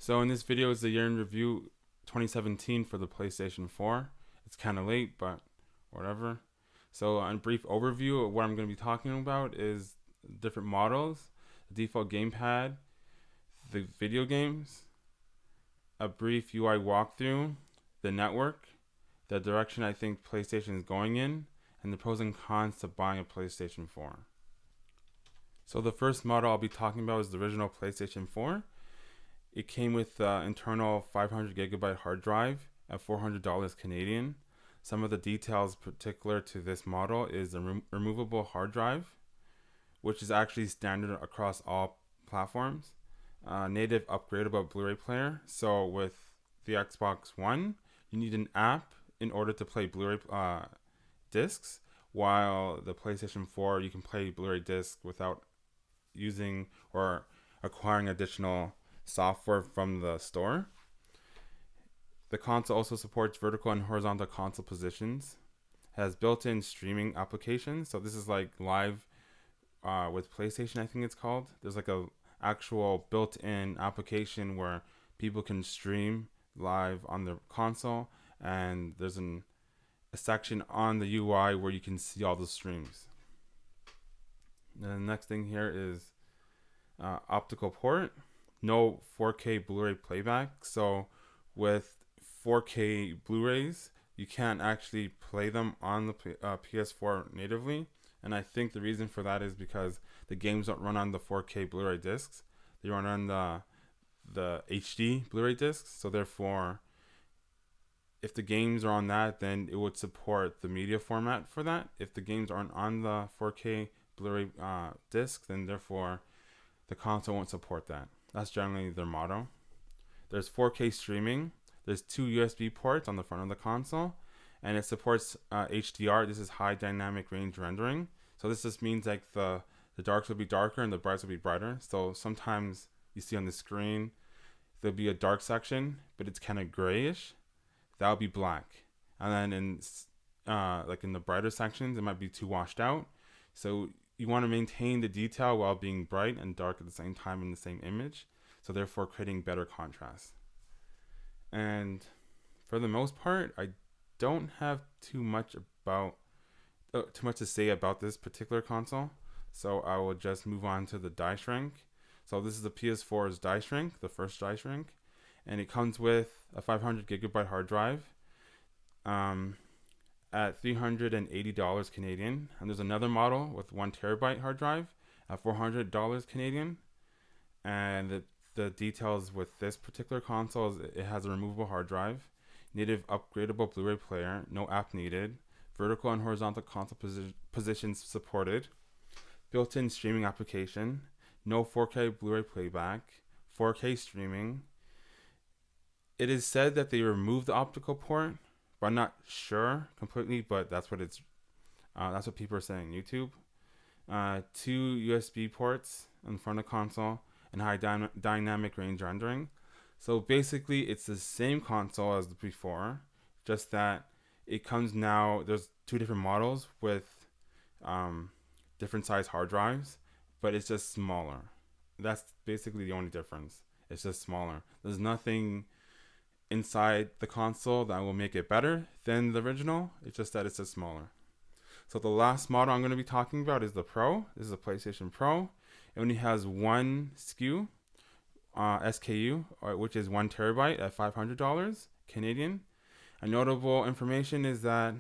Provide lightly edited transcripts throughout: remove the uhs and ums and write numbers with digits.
So in this video is the year in review 2017 for the PlayStation 4. It's kind of late, but whatever. So a brief overview of what I'm going to be talking about is different models, the default gamepad, the video games, a brief UI walkthrough, the network, the direction I think PlayStation is going in, and the pros and cons to buying a PlayStation 4. So the first model I'll be talking about is the original PlayStation 4. It came with internal 500 gigabyte hard drive at $400 Canadian. Some of the details particular to this model is a removable hard drive, which is actually standard across all platforms. Native upgradable Blu-ray player. So with the Xbox One, you need an app in order to play Blu-ray discs, while the PlayStation 4, you can play Blu-ray discs without using or acquiring additional software from the store. The console also supports vertical and horizontal console positions. Has built-in streaming applications. So this is like live with PlayStation, I think it's called. There's like a actual built-in application where people can stream live on the console, and there's a section on the UI where you can see all the streams. And the next thing here is optical port. No 4K Blu-ray playback. So with 4K Blu-rays, you can't actually play them on the PS4 natively. And I think the reason for that is because the games don't run on the 4K Blu-ray discs. They run on the HD Blu-ray discs. So therefore, if the games are on that, then it would support the media format for that. If the games aren't on the 4K Blu-ray disc, then therefore the console won't support that. That's generally their motto. There's 4K streaming. There's 2 USB ports on the front of the console, and it supports HDR. This is high dynamic range rendering. So this just means like the darks will be darker and the brights will be brighter. So sometimes you see on the screen there'll be a dark section, but it's kind of grayish. That'll be black. And then in like in the brighter sections, it might be too washed out. So you want to maintain the detail while being bright and dark at the same time in the same image. So therefore creating better contrast. And for the most part, I don't have too much to say about this particular console. So I will just move on to the Die Shrink. So this is the PS4's Die Shrink, the first Die Shrink. And it comes with a 500 gigabyte hard drive at $380 Canadian. And there's another model with 1 terabyte hard drive at $400 Canadian. And the details with this particular console is it has a removable hard drive, native upgradable Blu-ray player, no app needed, vertical and horizontal console positions supported, built-in streaming application, no 4K Blu-ray playback, 4K streaming. It is said that they removed the optical port, but I'm not sure completely, but that's what people are saying on YouTube. 2 USB ports in front of the console and high dynamic range rendering. So basically it's the same console as before, just that it comes now, there's 2 different models with different size hard drives, but it's just smaller. That's basically the only difference. It's just smaller. There's nothing inside the console that will make it better than the original. It's just that it's just smaller. So the last model I'm going to be talking about is the Pro. This is a PlayStation Pro. It only has 1 SKU, which is 1 terabyte at $500 Canadian. And notable information is that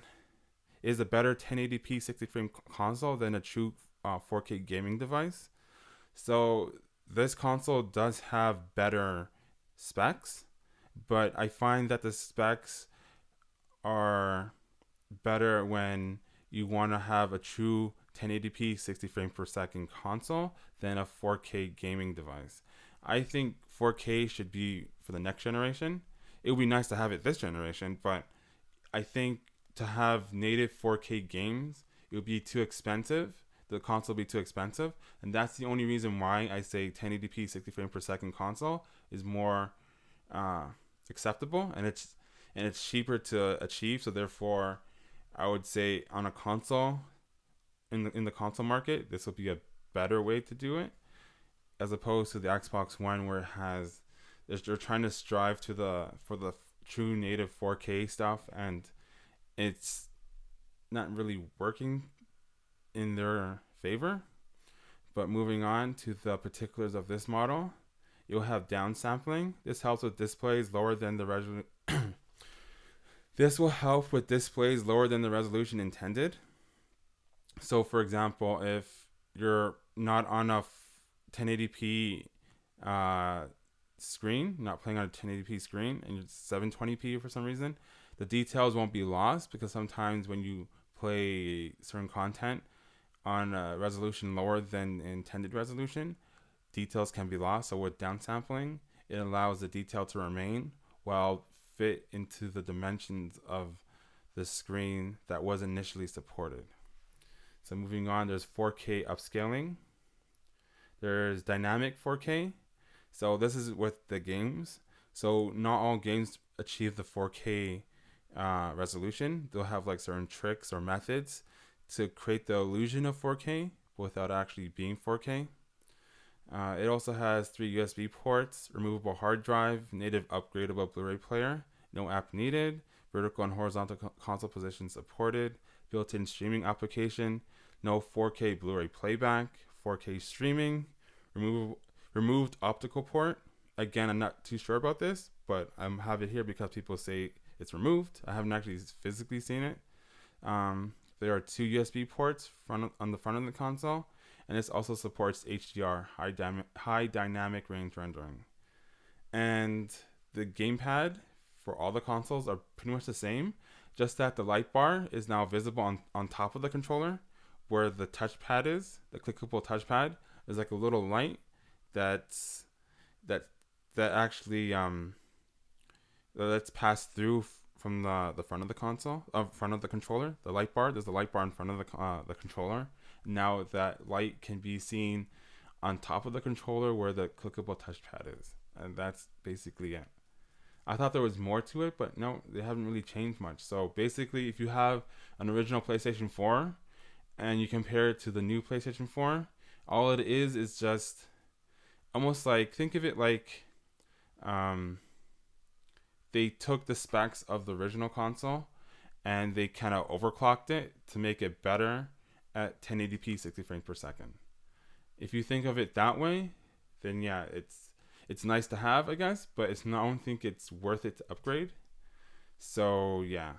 it is a better 1080p 60 frame console than a true 4K gaming device. So this console does have better specs, but I find that the specs are better when you want to have a true 1080p 60 frames per second console than a 4K gaming device. I think 4K should be for the next generation. It would be nice to have it this generation, but I think to have native 4K games, it would be too expensive. The console would be too expensive, and that's the only reason why I say 1080p 60 frames per second console is more acceptable, and it's cheaper to achieve. So therefore, I would say on a console, in the console market, this will be a better way to do it, as opposed to the Xbox One, where it has they're trying to strive to for the true native 4K stuff, and it's not really working in their favor. But moving on to the particulars of this model, you'll have downsampling. This helps with displays lower than the resolution. This will help with displays lower than the resolution intended. So, for example, if you're not on a 1080p screen, not playing on a 1080p screen, and it's 720p for some reason, the details won't be lost, because sometimes when you play certain content on a resolution lower than intended resolution, details can be lost. So with downsampling, it allows the detail to remain while fit into the dimensions of the screen that was initially supported. So moving on, there's 4K upscaling. There's dynamic 4K. So this is with the games. So not all games achieve the 4K resolution. They'll have like certain tricks or methods to create the illusion of 4K without actually being 4K. It also has 3 USB ports, removable hard drive, native upgradable Blu-ray player, no app needed, vertical and horizontal console position supported, built-in streaming application, no 4K Blu-ray playback, 4K streaming, removed optical port. Again, I'm not too sure about this, but I have it here because people say it's removed. I haven't actually physically seen it. There are 2 USB ports on the front of the console, and this also supports HDR, high dynamic range rendering. And the gamepad for all the consoles are pretty much the same, just that the light bar is now visible on top of the controller, where the touchpad is, the clickable touchpad. There's like a little light that actually that's passed through from the front of the console, front of the controller. The light bar, there's a light bar in front of the controller. Now that light can be seen on top of the controller where the clickable touchpad is, and that's basically it. I thought there was more to it, but no, they haven't really changed much. So basically, if you have an original PlayStation 4 and you compare it to the new PlayStation 4, all it is just almost like, think of it like they took the specs of the original console and they kind of overclocked it to make it better at 1080p 60 frames per second. If you think of it that way, then yeah, it's nice to have, I guess, but I don't think it's worth it to upgrade. So yeah,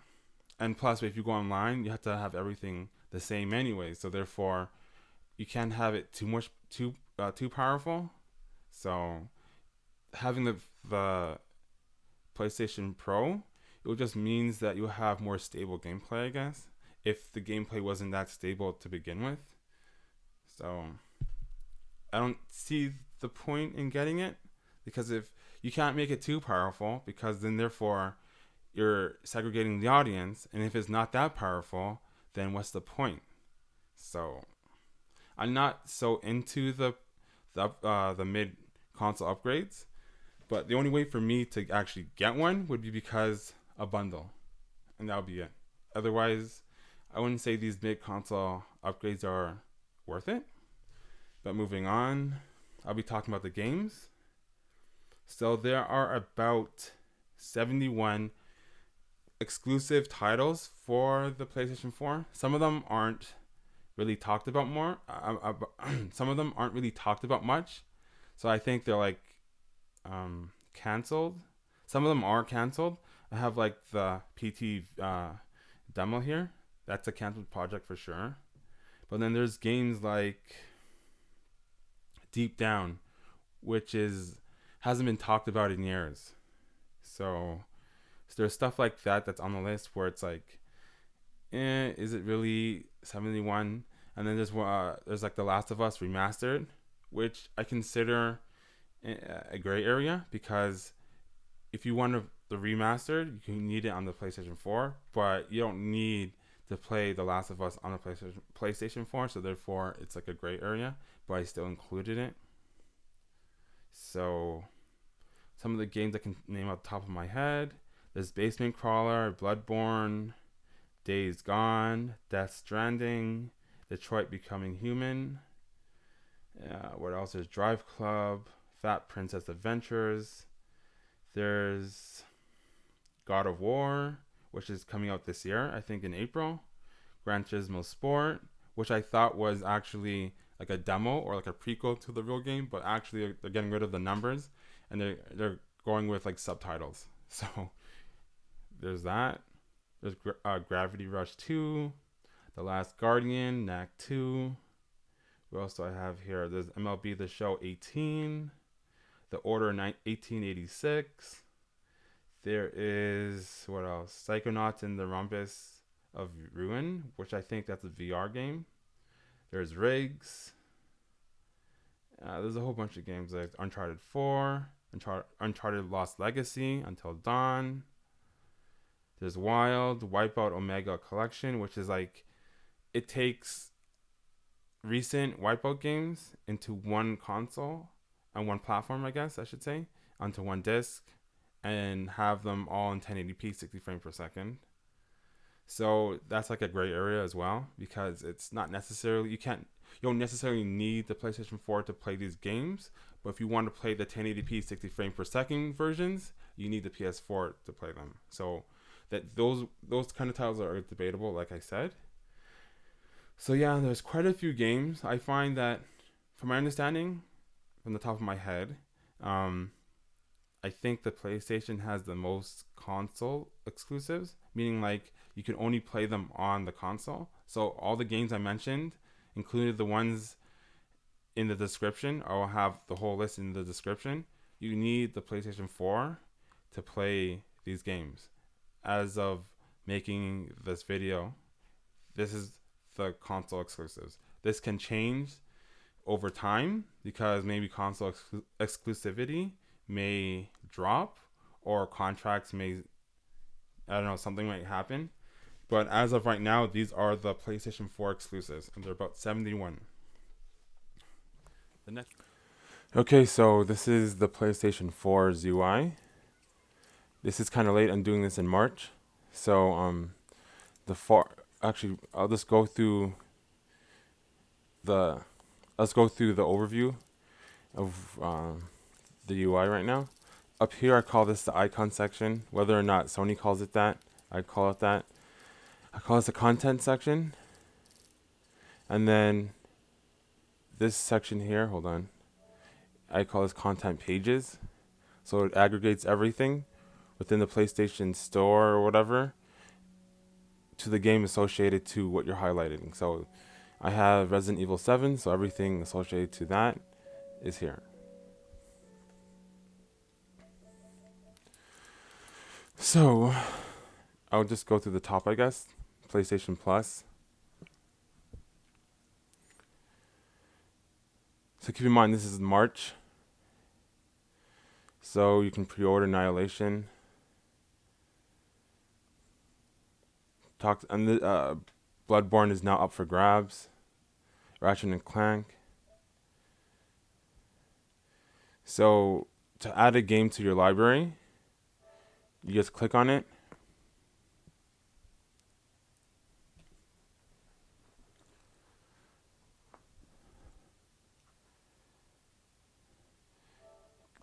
and plus if you go online, you have to have everything the same anyway, so therefore you can't have it too powerful. So having the PlayStation Pro, it just means that you'll have more stable gameplay, I guess, if the gameplay wasn't that stable to begin with. So I don't see the point in getting it, because if you can't make it too powerful, because then therefore you're segregating the audience, and if it's not that powerful, then what's the point? So I'm not so into the mid console upgrades, but the only way for me to actually get one would be because a bundle, and that'll be it. Otherwise, I wouldn't say these mid console upgrades are worth it. But moving on, I'll be talking about the games. So there are about 71 exclusive titles for the PlayStation 4. Some of them aren't really talked about some of them aren't really talked about much. So I think they're like canceled. Some of them are canceled. I have like the PT demo here. That's a canceled project for sure. But then there's games like Deep Down, which hasn't been talked about in years. So there's stuff like that's on the list where it's like, is it really 71? And then there's like The Last of Us Remastered, which I consider a gray area, because if you want the remastered, you need it on the PlayStation 4, but you don't need to play The Last of Us on the PlayStation 4, so therefore it's like a gray area, but I still included it. So some of the games I can name off the top of my head: there's Basement Crawler, Bloodborne, Days Gone, Death Stranding, Detroit Becoming Human. What else? There's Drive Club, Fat Princess Adventures, There's God of War, which is coming out this year, I think in April. Gran Turismo Sport, which I thought was actually like a demo or like a prequel to the real game, but actually they're getting rid of the numbers and they're going with like subtitles. So there's that. There's Gravity Rush 2, The Last Guardian, Knack 2. What else do I have here? There's MLB The Show 18, The Order 1886. There is, what else? Psychonauts in the Rhombus of Ruin, which I think that's a VR game. There's Riggs. There's a whole bunch of games like Uncharted 4, Uncharted Lost Legacy, Until Dawn. There's Wild, Wipeout Omega Collection, which is like, it takes recent Wipeout games into one console, on one platform, I guess I should say, onto one disc, and have them all in 1080p, 60 frames per second. So that's like a gray area as well, because it's not necessarily, you don't necessarily need the PlayStation 4 to play these games, but if you want to play the 1080p 60 frames per second versions, you need the PS4 to play them. So that those kind of titles are debatable, like I said. So yeah, there's quite a few games. I find that, from my understanding, from the top of my head, I think the PlayStation has the most console exclusives, meaning like you can only play them on the console. So all the games I mentioned, including the ones in the description, I will have the whole list in the description. You need the PlayStation 4 to play these games. As of making this video, this is the console exclusives. This can change over time because maybe console exclusivity may drop, or contracts may, I don't know, something might happen. But as of right now, these are the PlayStation 4 exclusives, and they're about 71. The next. Okay, so this is the PlayStation 4's UI. This is kind of late. I'm doing this in March, so I'll just go through let's go through the overview of the UI right now. Up here, I call this the icon section. Whether or not Sony calls it that, I call it that. I call this the content section. And then this section here, hold on, I call this content pages. So it aggregates everything within the PlayStation Store or whatever to the game associated to what you're highlighting. So I have Resident Evil 7, so everything associated to that is here. So I'll just go through the top, I guess. PlayStation Plus. So keep in mind, this is March. So you can pre-order Annihilation. Bloodborne is now up for grabs. Ratchet and Clank. So to add a game to your library, you just click on it.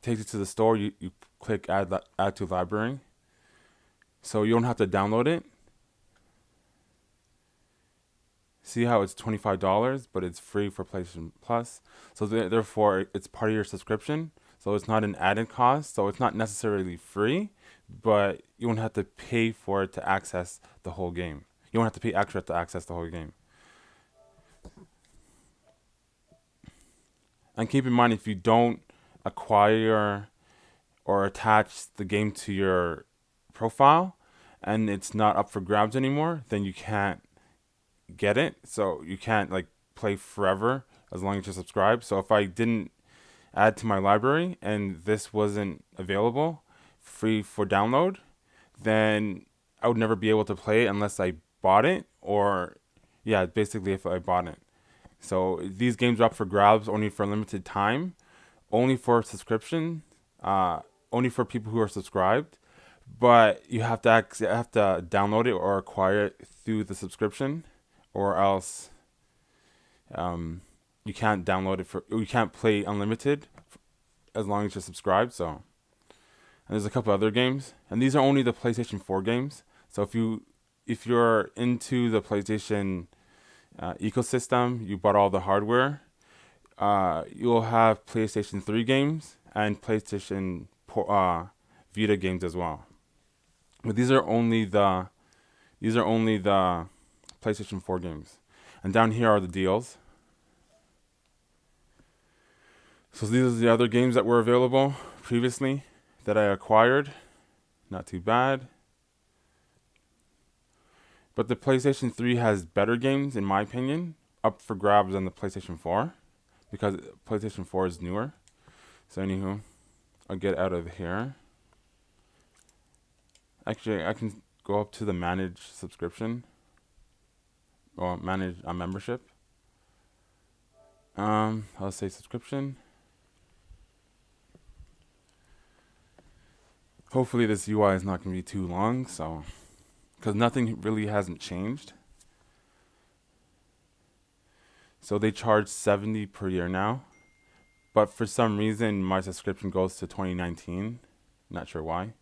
Takes you to the store. You click add to library. So you don't have to download it. See how it's $25, but it's free for PlayStation Plus. So therefore, it's part of your subscription. So it's not an added cost. So it's not necessarily free, but you won't have to pay for it to access the whole game. You won't have to pay extra to access the whole game. And keep in mind, if you don't acquire or attach the game to your profile and it's not up for grabs anymore, then you can't get it. So you can't like play forever as long as you're subscribed. So if I didn't add to my library and this wasn't available free for download, then I would never be able to play it unless I bought it, or yeah, basically if I bought it. So these games are up for grabs only for a limited time, only for subscription, only for people who are subscribed, but you have to download it or acquire it through the subscription, or else you can't download it you can't play unlimited as long as you're subscribed. So And there's a couple other games, and these are only the PlayStation 4 games. So if you're into the PlayStation ecosystem, you bought all the hardware, you'll have PlayStation 3 games and PlayStation Vita games as well. But these are only the PlayStation 4 games. And down here are the deals. So these are the other games that were available previously that I acquired. Not too bad. But the PlayStation 3 has better games, in my opinion, up for grabs than the PlayStation 4, because PlayStation 4 is newer. So anywho, I'll get out of here. Actually, I can go up to the manage subscription, or manage a membership. I'll say subscription. Hopefully this UI is not going to be too long, so because nothing really hasn't changed. So they charge $70 per year now, but for some reason my subscription goes to 2019. Not sure why.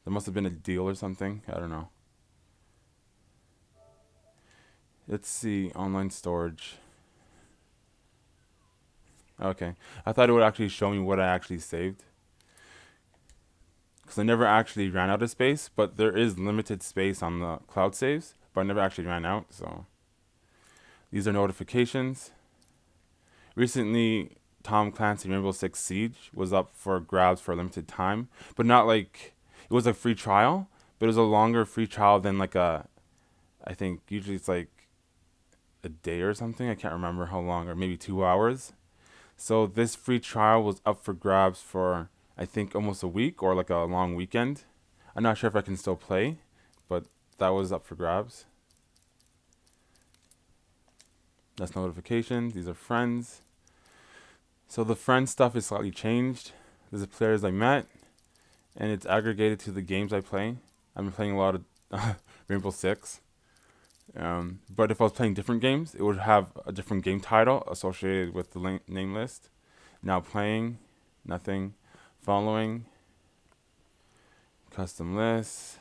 There must have been a deal or something. I don't know. Let's see, online storage. Okay, I thought it would actually show me what I actually saved, because I never actually ran out of space, but there is limited space on the cloud saves, but I never actually ran out. So these are notifications. Recently, Tom Clancy Rainbow Six Siege was up for grabs for a limited time, but not like, it was a free trial, but it was a longer free trial than like I think usually it's like a day or something. I can't remember how long, or maybe 2 hours. So this free trial was up for grabs for, I think, almost a week, or like a long weekend. I'm not sure if I can still play, but that was up for grabs. That's notifications. These are friends. So the friend stuff is slightly changed. There's the players I met, and it's aggregated to the games I play. I've been playing a lot of Rainbow Six. But if I was playing different games, it would have a different game title associated with the name list. Now playing, nothing. Following, custom lists.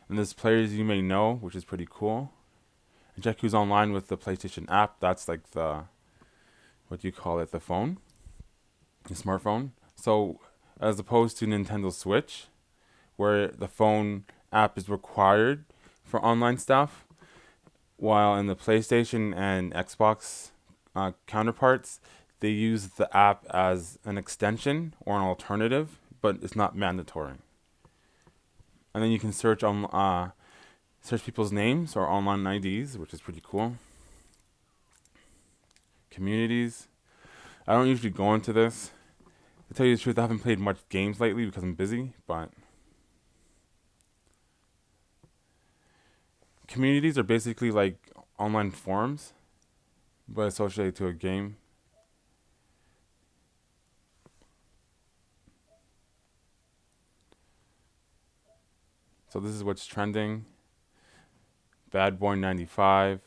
And there's players you may know, which is pretty cool. And check who's online with the PlayStation app. That's like the, what do you call it, the phone? The smartphone. So as opposed to Nintendo Switch, where the phone app is required for online stuff, while in the PlayStation and Xbox counterparts, they use the app as an extension or an alternative, but it's not mandatory. And then you can search on search people's names or online IDs, which is pretty cool. Communities. I don't usually go into this. To tell you the truth, I haven't played much games lately because I'm busy, but communities are basically like online forums, but associated to a game. So this is what's trending. Bad Boy 95.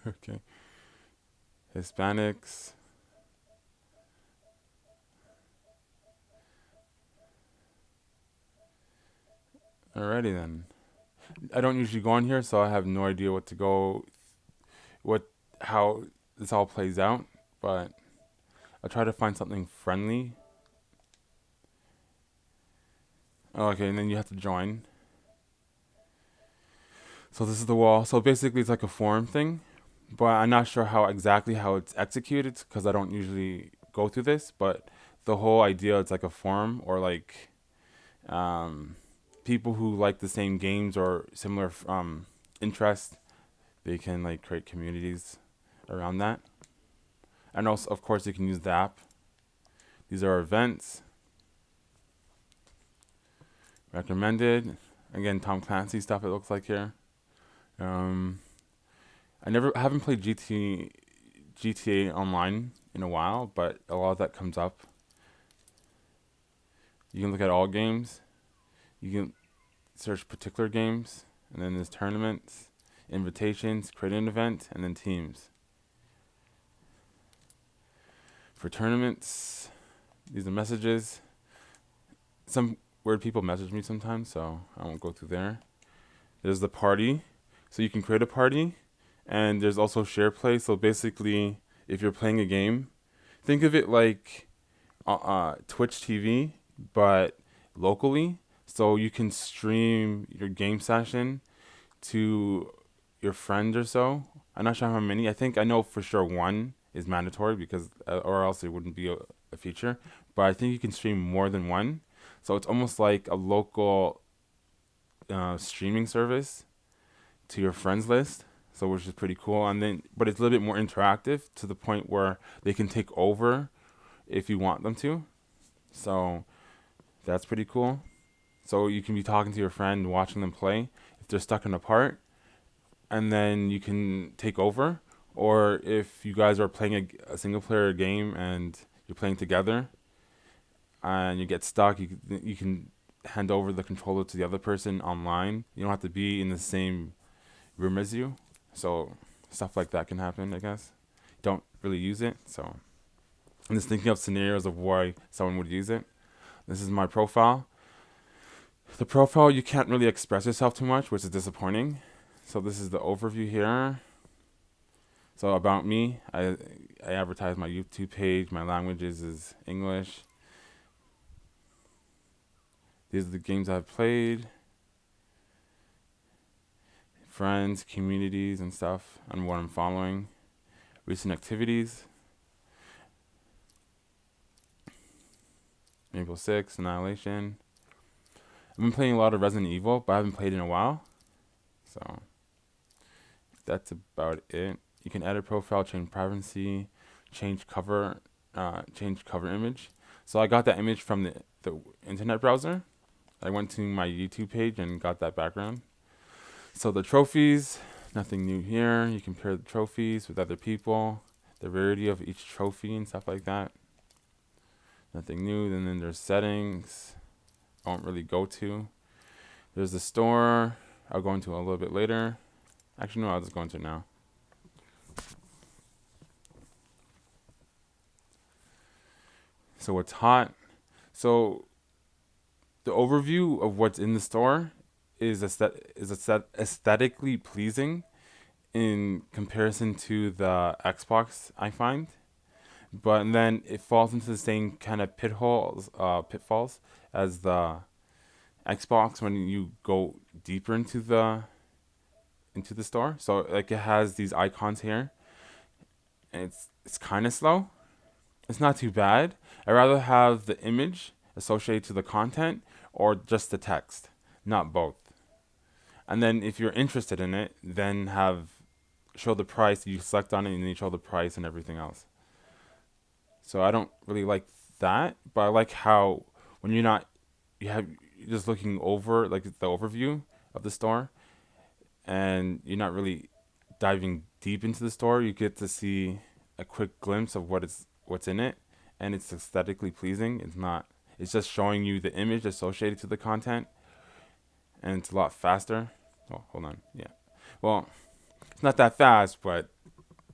Okay. Hispanics. Alrighty then. I don't usually go on here, so I have no idea what to go, how this all plays out, but I'll try to find something friendly. Okay, and then you have to join. So this is the wall. So basically it's like a forum thing, but I'm not sure how it's executed because I don't usually go through this, but the whole idea, it's like a forum, or like people who like the same games or similar interests, they can like create communities around that. And also, of course, you can use the app. These are events. Recommended. Again, Tom Clancy stuff, it looks like here. I haven't played GTA Online in a while, but a lot of that comes up. You can look at all games. You can search particular games, and then there's tournaments, invitations, create an event, and then teams. For tournaments, These are messages. Some weird people message me sometimes, so I won't go through there. There's the party. So you can create a party. And there's also share play. So basically, if you're playing a game, think of it like Twitch TV, but locally. So you can stream your game session to your friend or so. I'm not sure how many. I know for sure one is mandatory because, or else it wouldn't be a feature. But I think you can stream more than one. So it's almost like a local streaming service to your friends list. So which is pretty cool. And then, but it's a little bit more interactive to the point where they can take over if you want them to. So that's pretty cool. So you can be talking to your friend, watching them play. If they're stuck in a part, and then you can take over. Or if you guys are playing a single player game and you're playing together, and you get stuck, you can hand over the controller to the other person online. You don't have to be in the same room as you. So stuff like that can happen, I guess. Don't really use it. So I'm just thinking of scenarios of why someone would use it. This is my profile. The profile, you can't really express yourself too much, which is disappointing. So this is the overview here. So about me, I advertise my YouTube page. My languages is English. These are the games I've played. Friends, communities, and stuff, and what I'm following. Recent activities. Rainbow Six, Annihilation. I've been playing a lot of Resident Evil, but I haven't played in a while. So that's about it. You can edit profile, change privacy, change cover image. So I got that image from the internet browser. I went to my YouTube page and got that background. So the trophies, nothing new here. You compare the trophies with other people, the rarity of each trophy and stuff like that. Nothing new. And then there's settings. I won't really go to. There's the store. I'll go into a little bit later. Actually, no, I'll just go into it now. So what's hot? So the overview of what's in the store is aesthetically pleasing in comparison to the Xbox, I find. But then it falls into the same kind of pitfalls as the Xbox when you go deeper into the store. So like it has these icons here, and it's kind of slow. It's not too bad. I'd rather have the image associated to the content or just the text, not both. And then if you're interested in it, then show the price. You select on it and then you show the price and everything else. So I don't really like that, but I like how when you're just looking over like the overview of the store, and you're not really diving deep into the store. You get to see a quick glimpse of what's in it, and it's aesthetically pleasing. It's just showing you the image associated to the content, and it's a lot faster. Oh, hold on. Yeah. Well, it's not that fast, but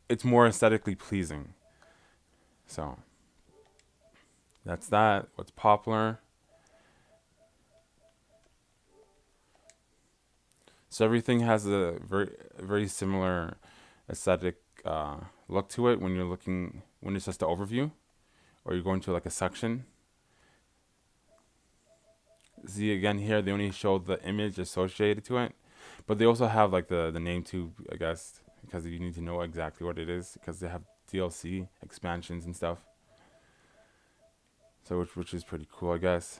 it's more aesthetically pleasing. So that's that. What's popular? So everything has a very similar aesthetic look to it when it's just an overview, or you're going to like a section. See again here, they only show the image associated to it, but they also have like the name too, I guess, because you need to know exactly what it is because they have DLC expansions and stuff. So which is pretty cool, I guess.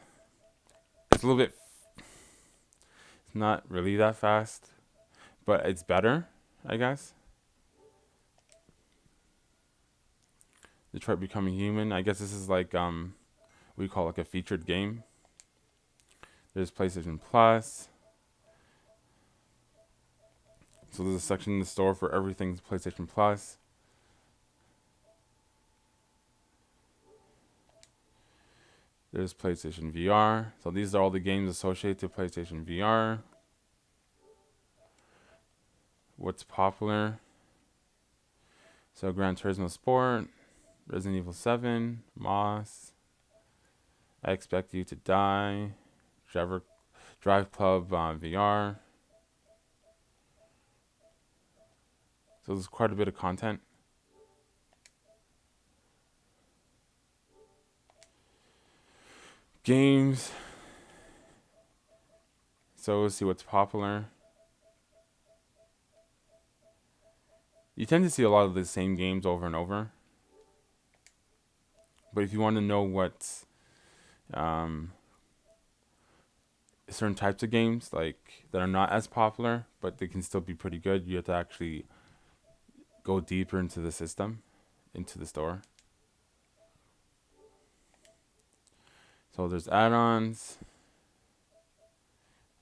It's a little bit. It's not really that fast, but it's better, I guess. Detroit Becoming Human. I guess this is like we call like a featured game. There's PlayStation Plus. So there's a section in the store for everything PlayStation Plus. There's PlayStation VR. So these are all the games associated to PlayStation VR. What's popular? So Gran Turismo Sport, Resident Evil 7, Moss, I Expect You to Die, Drive Club VR. So there's quite a bit of content. Games. So we'll see what's popular. You tend to see a lot of the same games over and over. But if you want to know what's certain types of games like that are not as popular, but they can still be pretty good, you have to actually go deeper into the system, into the store. So there's add-ons.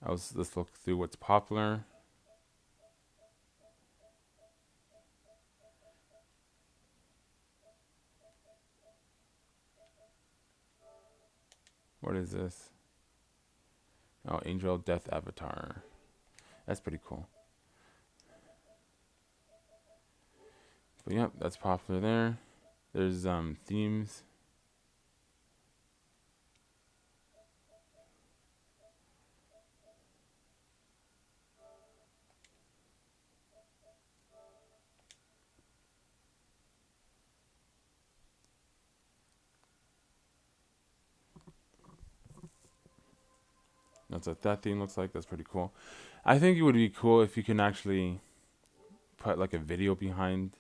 Let's look through what's popular. What is this? Oh, Angel Death Avatar. That's pretty cool. But yep, that's popular there. There's themes. That's what that theme looks like. That's pretty cool. I think it would be cool if you can actually put like a video behind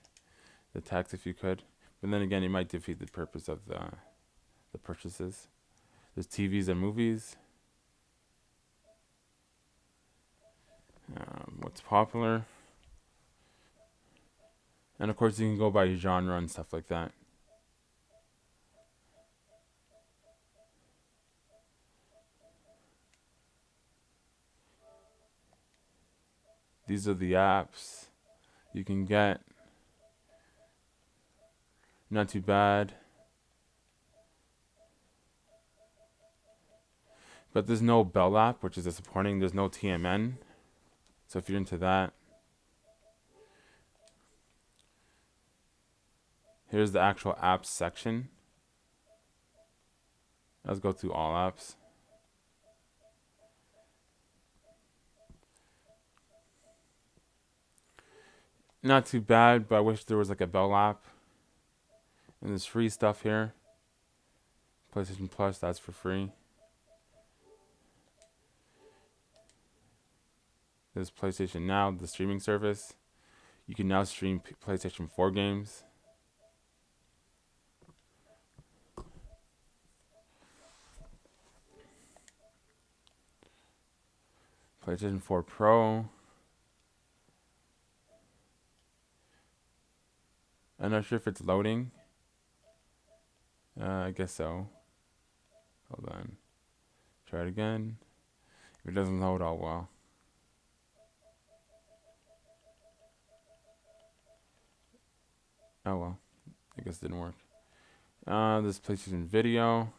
the text if you could. But then again, it might defeat the purpose of the purchases. There's TVs and movies. What's popular. And of course you can go by genre and stuff like that. These are the apps you can get. Not too bad. But there's no Bell app, which is disappointing. There's no TMN. So if you're into that. Here's the actual apps section. Let's go through all apps. Not too bad, but I wish there was like a Bell app. And there's free stuff here. PlayStation Plus, that's for free. There's PlayStation Now, the streaming service. You can now stream PlayStation 4 games. PlayStation 4 Pro. I'm not sure if it's loading. I guess so. Hold on. Try it again. If it doesn't load, oh well. Oh well. I guess it didn't work. This PlayStation Video.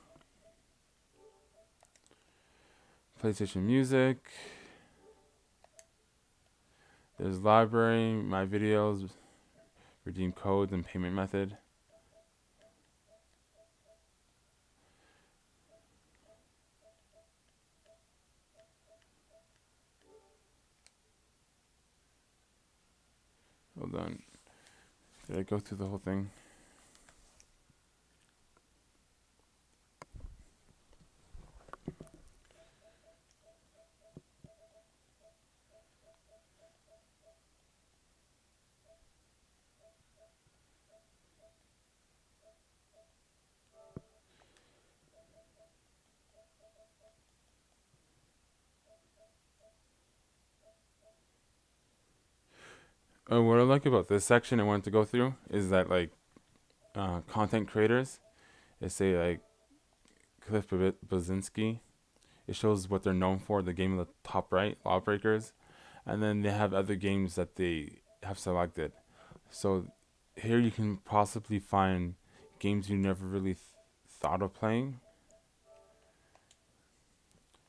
PlayStation Music. There's Library, My Videos, Redeem Codes, and Payment Method. Hold on. Did I go through the whole thing? What I like about this section I wanted to go through is that like content creators, they say like Cliff Blazinski, it shows what they're known for, the game of the top right, Lawbreakers, and then they have other games that they have selected. So here you can possibly find games you never really thought of playing.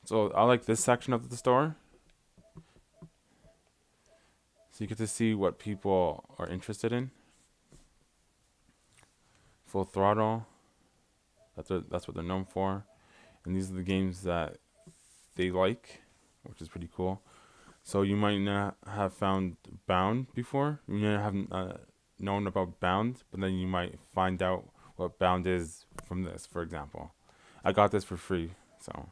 So I like this section of the store. So you get to see what people are interested in. Full Throttle. That's what they're known for. and these are the games that they like, which is pretty cool. So you might not have found Bound before. You might have known about Bound, but then you might find out what Bound is from this, for example. I got this for free, so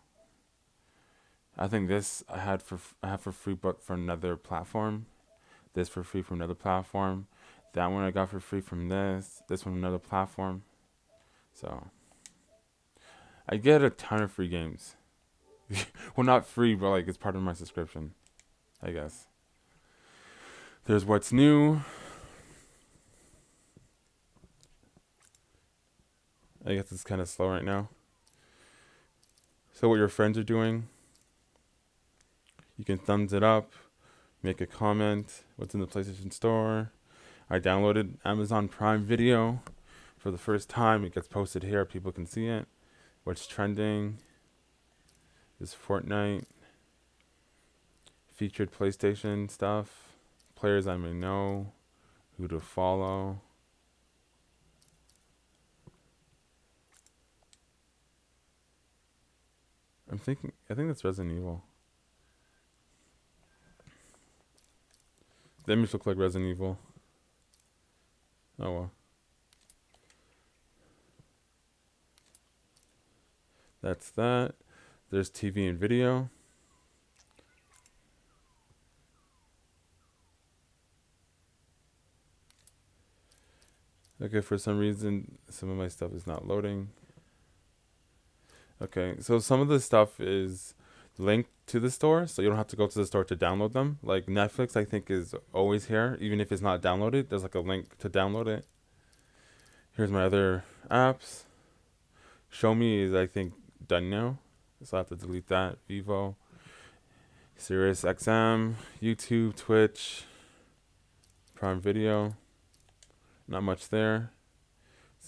I think this I have for free, but for another platform. This for free from another platform. That one I got for free from this. This one another platform. So I get a ton of free games. Well, not free, but like it's part of my subscription, I guess. There's what's new. I guess it's kind of slow right now. So what your friends are doing. You can thumbs it up, make a comment. What's in the PlayStation Store. I downloaded Amazon Prime Video for the first time. It gets posted here. People can see it. What's trending is Fortnite. Featured PlayStation stuff. Players I may know. Who to follow. I think that's Resident Evil. The image look like Resident Evil. Oh well. That's that. There's TV and video. Okay, for some reason, some of my stuff is not loading. Okay, so some of the stuff is linked to the store, so you don't have to go to the store to download them. Like Netflix, I think, is always here. Even if it's not downloaded, there's like a link to download it. Here's my other apps. Show Me is, I think, done now, so I have to delete that. Vivo, Sirius XM, YouTube, Twitch, Prime Video. Not much there.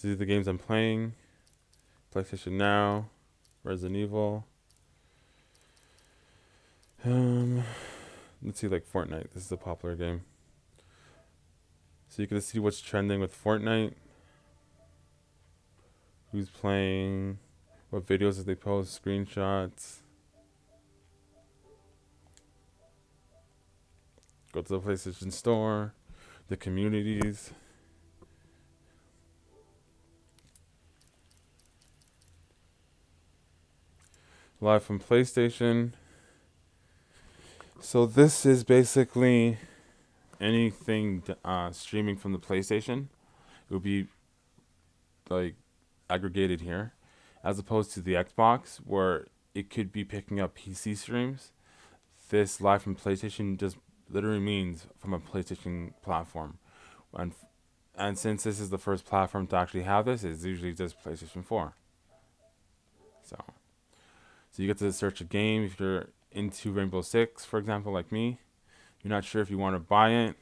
These are the games I'm playing. PlayStation Now, Resident Evil. Let's see, like Fortnite. This is a popular game. So you can see what's trending with Fortnite. Who's playing, what videos did they post, screenshots. Go to the PlayStation Store, the communities. Live from PlayStation. So this is basically anything streaming from the PlayStation. It would be like aggregated here, as opposed to the Xbox where it could be picking up PC streams. This live from PlayStation just literally means from a PlayStation platform, and since this is the first platform to actually have this, it's usually just PlayStation 4. So you get to search a game if you're into Rainbow Six, for example, like me. You're not sure if you want to buy it,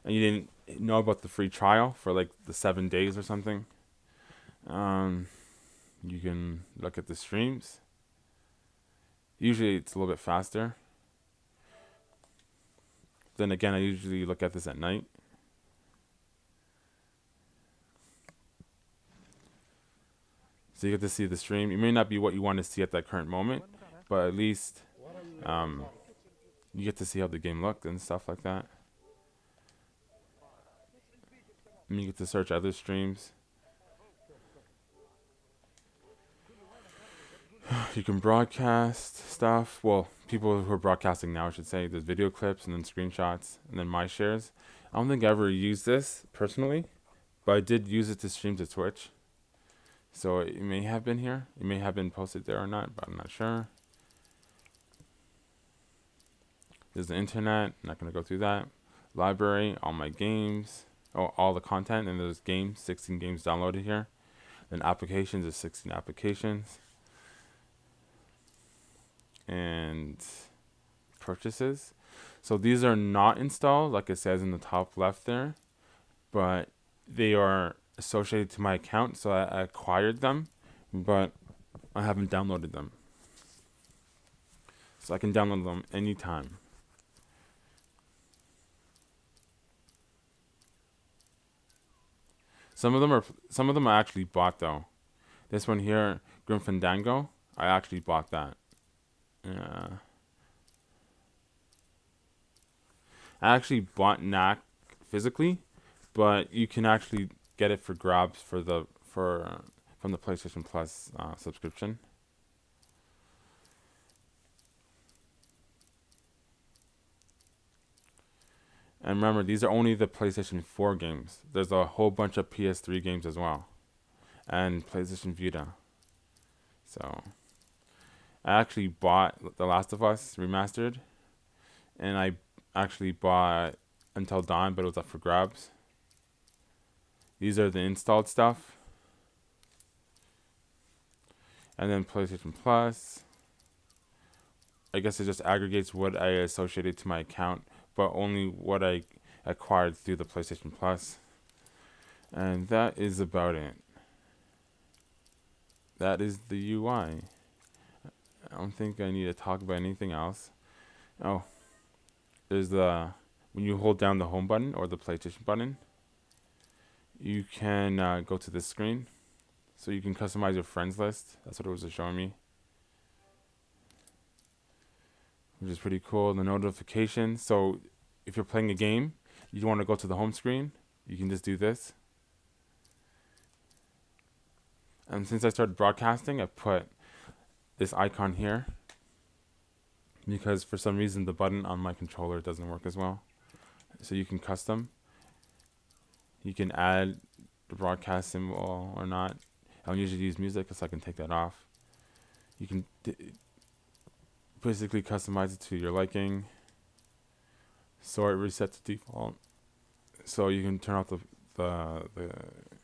and you didn't know about the free trial for like the 7 days or something. You can look at the streams. Usually it's a little bit faster. Then again, I usually look at this at night. So you get to see the stream. It may not be what you want to see at that current moment, but at least you get to see how the game looked and stuff like that. And you get to search other streams. You can broadcast stuff. Well, people who are broadcasting now, I should say. There's video clips and then screenshots and then my shares. I don't think I ever used this personally, but I did use it to stream to Twitch. So it may have been here. It may have been posted there or not, but I'm not sure. There's the internet. I'm not going to go through that. Library, all my games. Oh, all the content. And there's games, 16 games downloaded here. Then applications, there's 16 applications. And purchases. So these are not installed, like it says in the top left there, but they are associated to my account, so I acquired them, but I haven't downloaded them. So I can download them anytime. Some of them I actually bought though. This one here, Grim Fandango, I actually bought that. Yeah. I actually bought NAC physically, but you can actually get it for grabs from the PlayStation Plus subscription. And remember, these are only the PlayStation 4 games. There's a whole bunch of PS3 games as well, and PlayStation Vita. So I actually bought The Last of Us Remastered, and I actually bought Until Dawn, but it was up for grabs. These are the installed stuff. And then PlayStation Plus. I guess it just aggregates what I associated to my account, but only what I acquired through the PlayStation Plus. And that is about it. That is the UI. I don't think I need to talk about anything else. Oh, there's when you hold down the home button or the PlayStation button, you can go to this screen. So you can customize your friends list. That's what it was showing me, which is pretty cool. The notifications. So if you're playing a game, you want to go to the home screen, you can just do this. And since I started broadcasting, I put this icon here because for some reason the button on my controller doesn't work as well. So you can custom. You can add the broadcast symbol or not. I don't usually use music, so I can take that off. You can basically customize it to your liking. Sort reset to default. So you can turn off the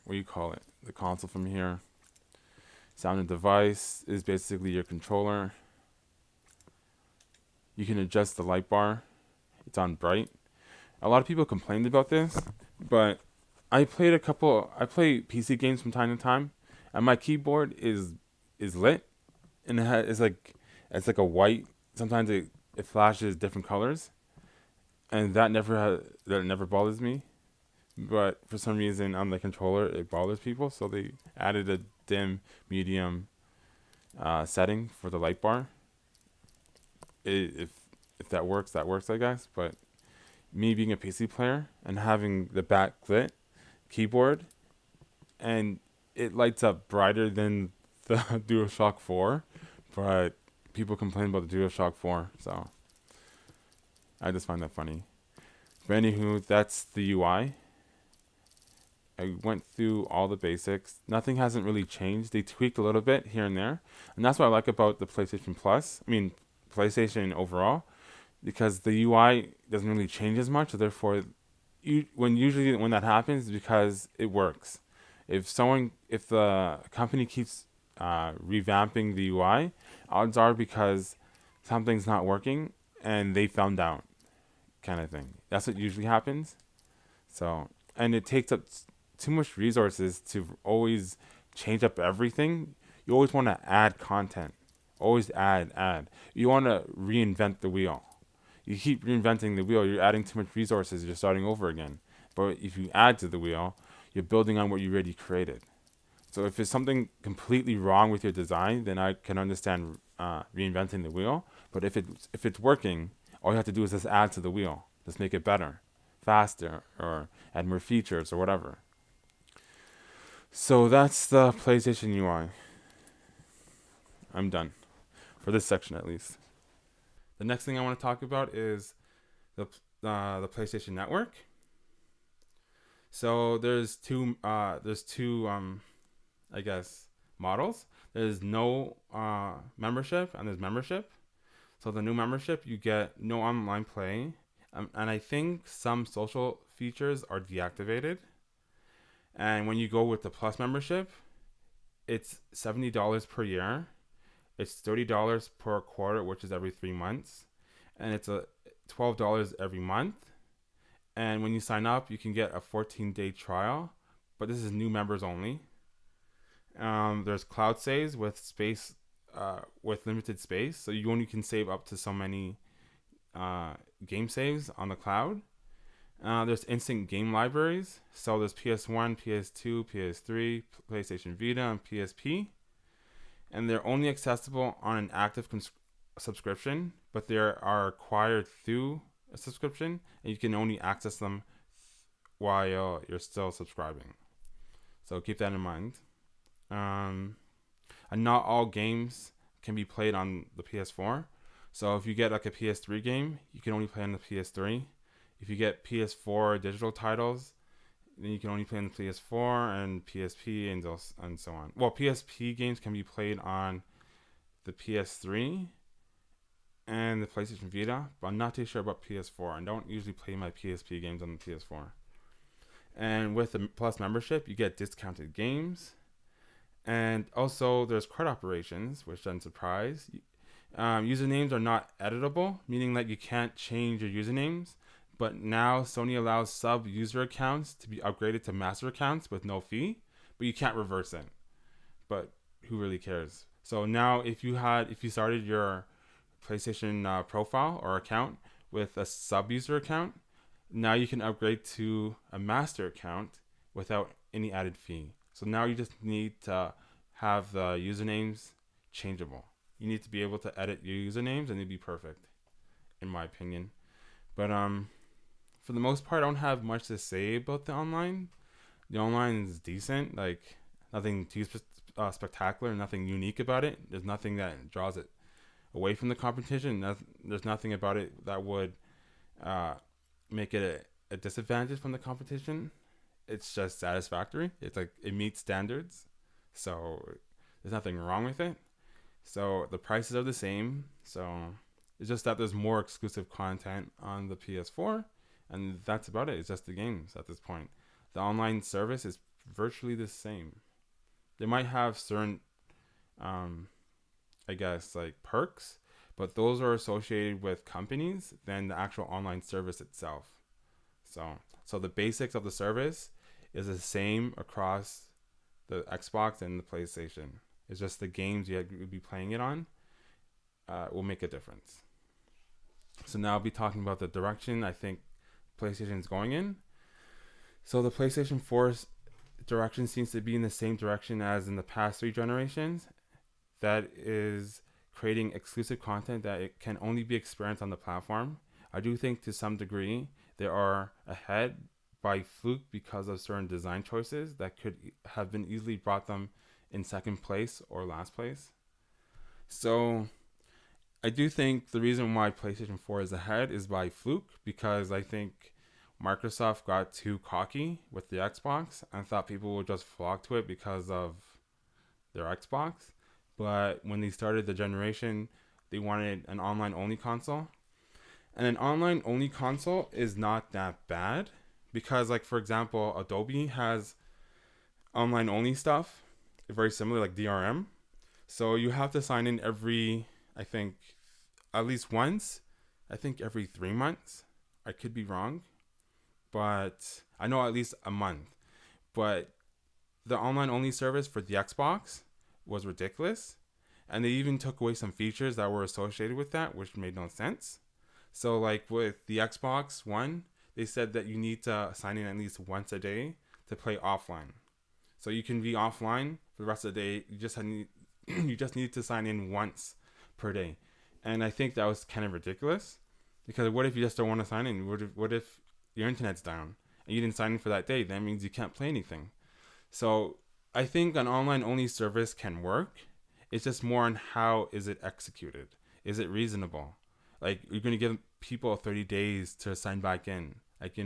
what do you call it? The console from here. Sound and device is basically your controller. You can adjust the light bar. It's on bright. A lot of people complained about this, but I play PC games from time to time, and my keyboard is lit, and it's like a white. Sometimes it flashes different colors, and that never bothers me. But for some reason on the controller it bothers people, so they added a dim medium setting for the light bar. If that works, I guess. But me being a PC player and having the backlit keyboard, and it lights up brighter than the DualShock 4, but people complain about the DualShock 4, so I just find that funny. But anywho, that's the UI. I went through all the basics. Nothing hasn't really changed. They tweaked a little bit here and there, and that's what I like about the PlayStation Plus. I mean, PlayStation overall, because the UI doesn't really change as much. So therefore, usually when that happens, is because it works. If the company keeps revamping the UI, odds are because something's not working and they found out, kind of thing. That's what usually happens. So, and it takes up too much resources to always change up everything. You always want to add content. Always add. You want to reinvent the wheel. You keep reinventing the wheel, you're adding too much resources, you're starting over again. But if you add to the wheel, you're building on what you already created. So if there's something completely wrong with your design, then I can understand reinventing the wheel. But if it's working, all you have to do is just add to the wheel. Just make it better, faster, or add more features or whatever. So that's the PlayStation UI. I'm done. For this section at least. The next thing I want to talk about is the PlayStation Network. So there's two I guess models. There's no membership and there's membership. So the new membership, you get no online play, and I think some social features are deactivated. And when you go with the Plus membership, it's $70 per year. It's $30 per quarter, which is every 3 months, and it's a $12 every month. And when you sign up, you can get a 14-day trial, but this is new members only. There's cloud saves with space, with limited space, so you only can save up to so many game saves on the cloud. There's instant game libraries, so there's PS1, PS2, PS3, PlayStation Vita, and PSP. and they're only accessible on an active subscription, but they are acquired through a subscription, and you can only access them while you're still subscribing. So keep that in mind. And not all games can be played on the PS4. So if you get like a PS3 game, you can only play on the PS3. If you get PS4 digital titles, then you can only play on the PS4 and PSP and so on. Well, PSP games can be played on the PS3 and the PlayStation Vita, but I'm not too sure about PS4. I don't usually play my PSP games on the PS4. And with the Plus membership, you get discounted games. And also, there's card operations, which doesn't surprise. Usernames are not editable, meaning that you can't change your usernames. But now Sony allows sub-user accounts to be upgraded to master accounts with no fee, but you can't reverse it. But who really cares? So now, if you started your PlayStation profile or account with a sub-user account, now you can upgrade to a master account without any added fee. So now you just need to have the usernames changeable. You need to be able to edit your usernames and it'd be perfect, in my opinion. But for the most part, I don't have much to say about the online. The online is decent, like nothing too spectacular, nothing unique about it. There's nothing that draws it away from the competition. There's nothing about it that would make it a disadvantage from the competition. It's just satisfactory. It's like it meets standards, so there's nothing wrong with it. So the prices are the same. So it's just that there's more exclusive content on the PS4, and that's about it. It's just the games at this point. The online service is virtually the same. They might have certain, I guess, like perks, but those are associated with companies than the actual online service itself. So the basics of the service is the same across the Xbox and the PlayStation. It's just the games you would be playing it on will make a difference. So now I'll be talking about the direction I think PlayStation is going in. So the PlayStation 4's direction seems to be in the same direction as in the past 3 generations. That is creating exclusive content that it can only be experienced on the platform. I do think to some degree they are ahead by fluke because of certain design choices that could have been easily brought them in second place or last place. So I do think the reason why PlayStation 4 is ahead is by fluke, because I think Microsoft got too cocky with the Xbox and thought people would just flock to it because of their Xbox. But when they started the generation, they wanted an online-only console. And an online-only console is not that bad because, like, for example, Adobe has online-only stuff, very similar, like DRM. So you have to sign in every, I think, at least once. I think every 3 months. I could be wrong, but I know at least a month. But the online-only service for the Xbox was ridiculous. And they even took away some features that were associated with that, which made no sense. So like with the Xbox One, they said that you need to sign in at least once a day to play offline. So you can be offline for the rest of the day. You just need to sign in once per day. And I think that was kind of ridiculous, because what if you just don't want to sign in? What if your internet's down and you didn't sign in for that day? That means you can't play anything. So I think an online only service can work. It's just more on how is it executed. Is it reasonable? Like, you're going to give people 30 days to sign back in. Like,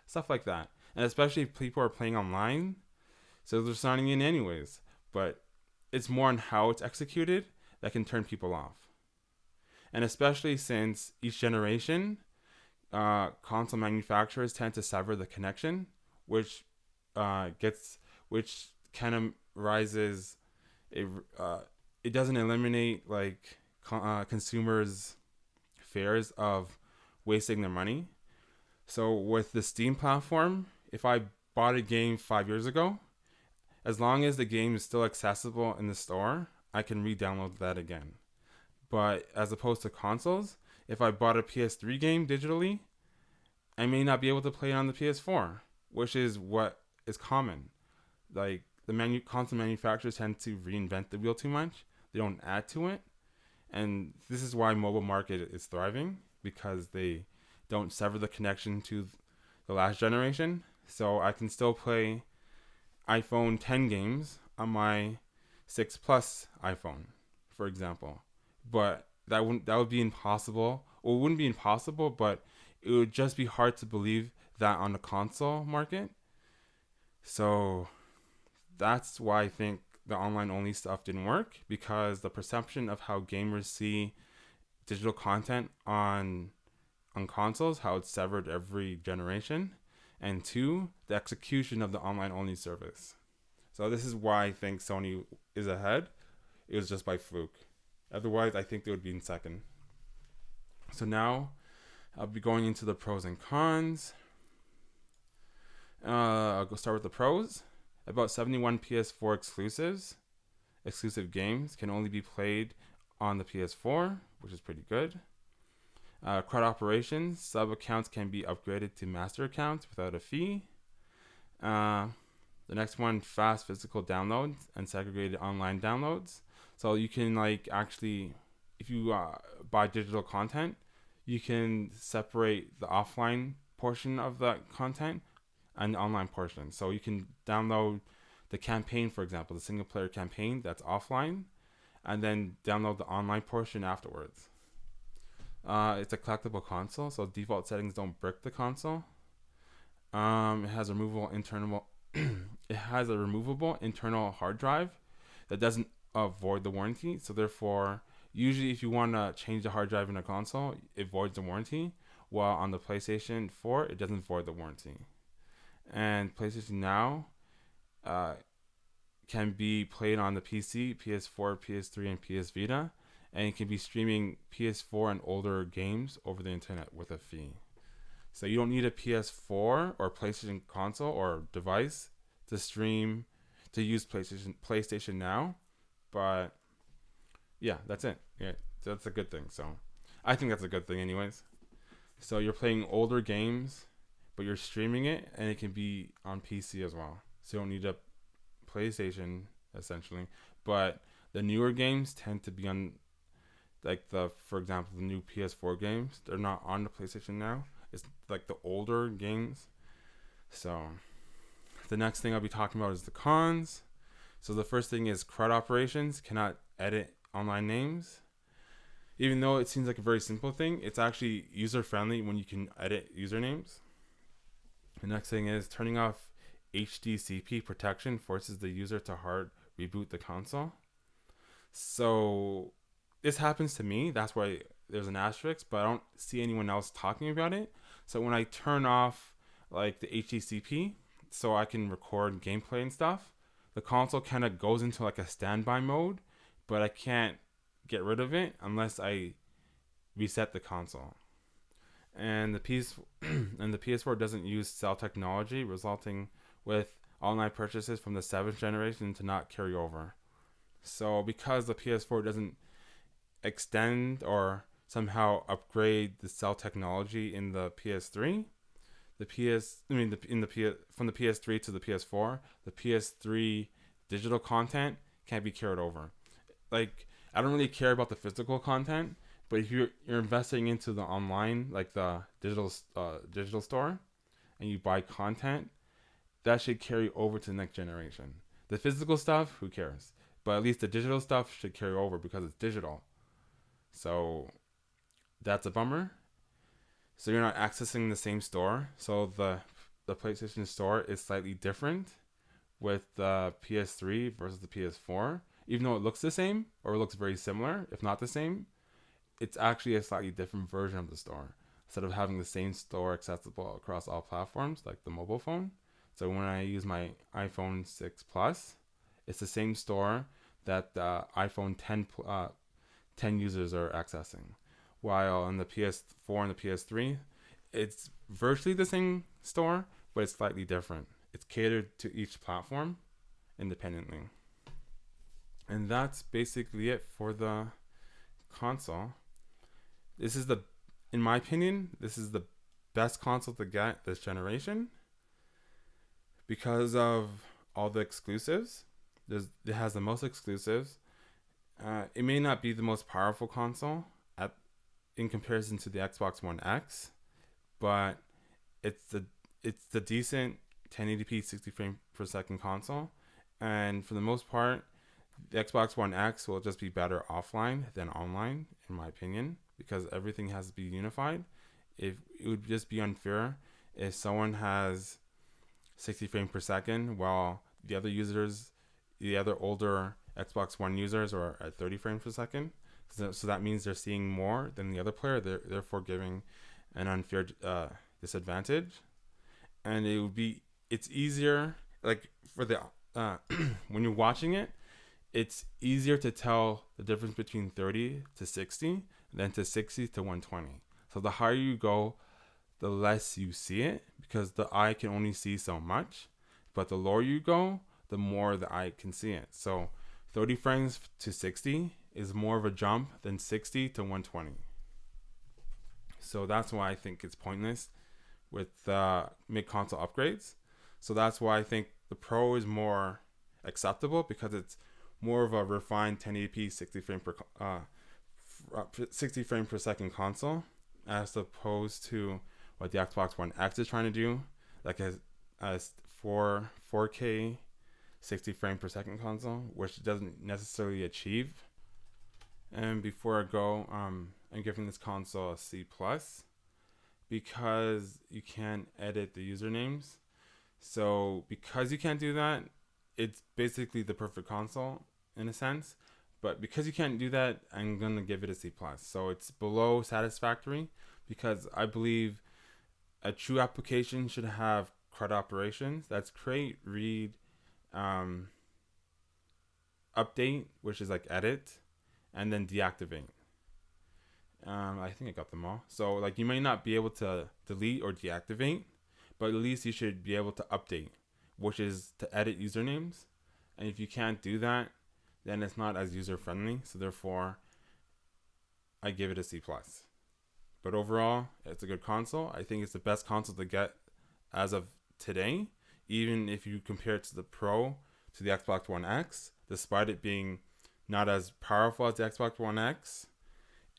stuff like that. And especially if people are playing online, so they're signing in anyways. But it's more on how it's executed that can turn people off. And especially since each generation, console manufacturers tend to sever the connection, which kind of rises. It doesn't eliminate like consumers' fears of wasting their money. So with the Steam platform, if I bought a game 5 years ago, as long as the game is still accessible in the store, I can re-download that again. But as opposed to consoles, if I bought a PS3 game digitally, I may not be able to play it on the PS4, which is what is common. Like, console manufacturers tend to reinvent the wheel too much. They don't add to it, and this is why mobile market is thriving, because they don't sever the connection to the last generation. So I can still play iPhone 10 games on my 6 Plus iPhone, for example, but that would be impossible. Well, it wouldn't be impossible, but it would just be hard to believe that on the console market. So that's why I think the online only stuff didn't work, because the perception of how gamers see digital content on consoles, how it's severed every generation, and two, the execution of the online only service. So this is why I think Sony is ahead. It was just by fluke. Otherwise, I think they would be in second. So now I'll be going into the pros and cons. I'll go start with the pros. About 71 PS4 exclusive games can only be played on the PS4, which is pretty good. CRUD operations, sub accounts can be upgraded to master accounts without a fee. The next one, fast physical downloads and segregated online downloads. So you can actually, if you buy digital content, you can separate the offline portion of the content and the online portion. So you can download the campaign, for example, the single player campaign that's offline, and then download the online portion afterwards. It's a collectible console, so default settings don't brick the console. It has a removable internal hard drive that doesn't void the warranty. So therefore, usually if you want to change the hard drive in a console, it voids the warranty, while on the PlayStation 4, it doesn't void the warranty. And PlayStation Now can be played on the PC, PS4, PS3, and PS Vita, and it can be streaming PS4 and older games over the internet with a fee. So you don't need a PS4 or PlayStation console or device to use PlayStation Now, but yeah, that's it. Yeah, that's a good thing. So I think that's a good thing anyways. So you're playing older games, but you're streaming it, and it can be on PC as well. So you don't need a PlayStation, essentially. But the newer games tend to be on, for example, the new PS4 games. They're not on the PlayStation Now. It's like the older games. So the next thing I'll be talking about is the cons. So the first thing is CRUD operations cannot edit online names. Even though it seems like a very simple thing, it's actually user-friendly when you can edit usernames. The next thing is turning off HDCP protection forces the user to hard reboot the console. So this happens to me. That's why there's an asterisk, but I don't see anyone else talking about it. So when I turn off the HDCP so I can record gameplay and stuff, the console kind of goes into a standby mode, but I can't get rid of it unless I reset the console. And the PS4 doesn't use cell technology, resulting with online purchases from the 7th generation to not carry over. So because the PS4 doesn't extend or somehow upgrade the cell technology in the PS3, from the PS3 to the PS4, the PS3 digital content can't be carried over. I don't really care about the physical content, but if you're investing into the online, the digital store, and you buy content, that should carry over to the next generation. The physical stuff, who cares? But at least the digital stuff should carry over because it's digital. So that's a bummer. So you're not accessing the same store. So the PlayStation Store is slightly different with the PS3 versus the PS4. Even though it looks the same, or it looks very similar, if not the same, it's actually a slightly different version of the store. Instead of having the same store accessible across all platforms, like the mobile phone. So when I use my iPhone 6 Plus, it's the same store that the iPhone 10 users are accessing. While on the PS4 and the PS3, it's virtually the same store, but it's slightly different. It's catered to each platform independently. And that's basically it for the console. In my opinion, this is the best console to get this generation because of all the exclusives. It has the most exclusives. It may not be the most powerful console in comparison to the Xbox One X, but it's the decent 1080p 60 frame per second console, and for the most part, the Xbox One X will just be better offline than online, in my opinion, because everything has to be unified. If it would just be unfair if someone has 60 frames per second while the other older Xbox One users are at 30 frames per second. So that means they're seeing more than the other player, therefore giving an unfair disadvantage. And it's easier, like for the when you're watching it, it's easier to tell the difference between 30 to 60 than to 60 to 120. So the higher you go, the less you see it, because the eye can only see so much. But the lower you go, the more the eye can see it. So 30 frames to 60 is more of a jump than 60 to 120. So that's why I think it's pointless with mid-console upgrades. So that's why I think the Pro is more acceptable, because it's more of a refined 1080p 60 frame per second console, as opposed to what the Xbox One X is trying to do, like as 4K 60 frame per second console, which doesn't necessarily achieve. And before I go, I'm giving this console a C+, because you can't edit the usernames. So because you can't do that, it's basically the perfect console in a sense. But because you can't do that, I'm going to give it a C+. So it's below satisfactory, because I believe a true application should have CRUD operations. That's create, read, update, which is like edit, and then deactivate. I think I got them all. So like you may not be able to delete or deactivate, but at least you should be able to update, which is to edit usernames. And if you can't do that, then it's not as user friendly. So therefore, I give it a C+. But overall, it's a good console. I think it's the best console to get as of today, even if you compare it to the Pro, to the Xbox One X. Despite it being not as powerful as the Xbox One X,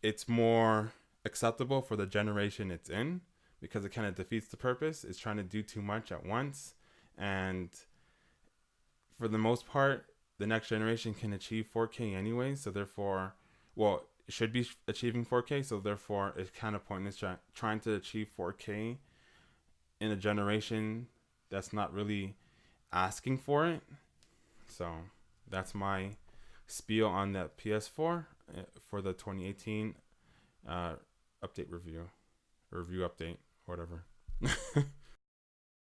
it's more acceptable for the generation it's in, because it kind of defeats the purpose. It's trying to do too much at once, and for the most part, the next generation can achieve 4K anyway, so therefore, well, it should be achieving 4K, so therefore it's kind of pointless trying to achieve 4K in a generation that's not really asking for it. So that's my spiel on that PS4 for the 2018 update review update, whatever.